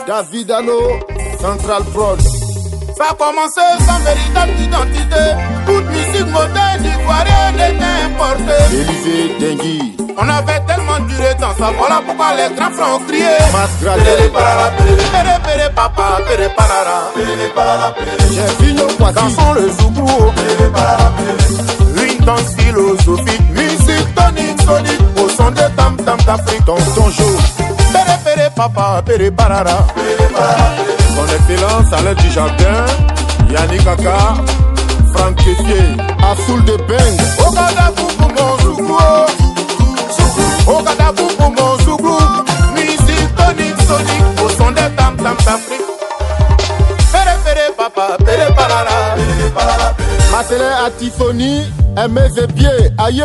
David Allo, Central Prod. Ça a commencé sans véritable identité. Toute musique moderne ivoirienne était importée. Élisée Dengui. On avait tellement duré dans ça, voilà pourquoi les grands frères ont crié. Masgradel. Péré péré papa, péré parara. Jefinho Kwasi. Dansons le zoubou. Une danse philosophique, musique tonique, solide. Au son de tam tam d'Afrique. Tonton Jo. Péré péré papa, péré parara. Son excellence Alain Dujardin, Yannick Kaka, Franck Kessier, Assoul de Beng. Ogadabou pour mon zoubou. Ogadabou pour mon zoubou. Musique tonique, solide. Au son de tam tam d'Afrique. Péré péré papa, péré parara. Marcelin Atifoni, Aimé Zébier, aïe.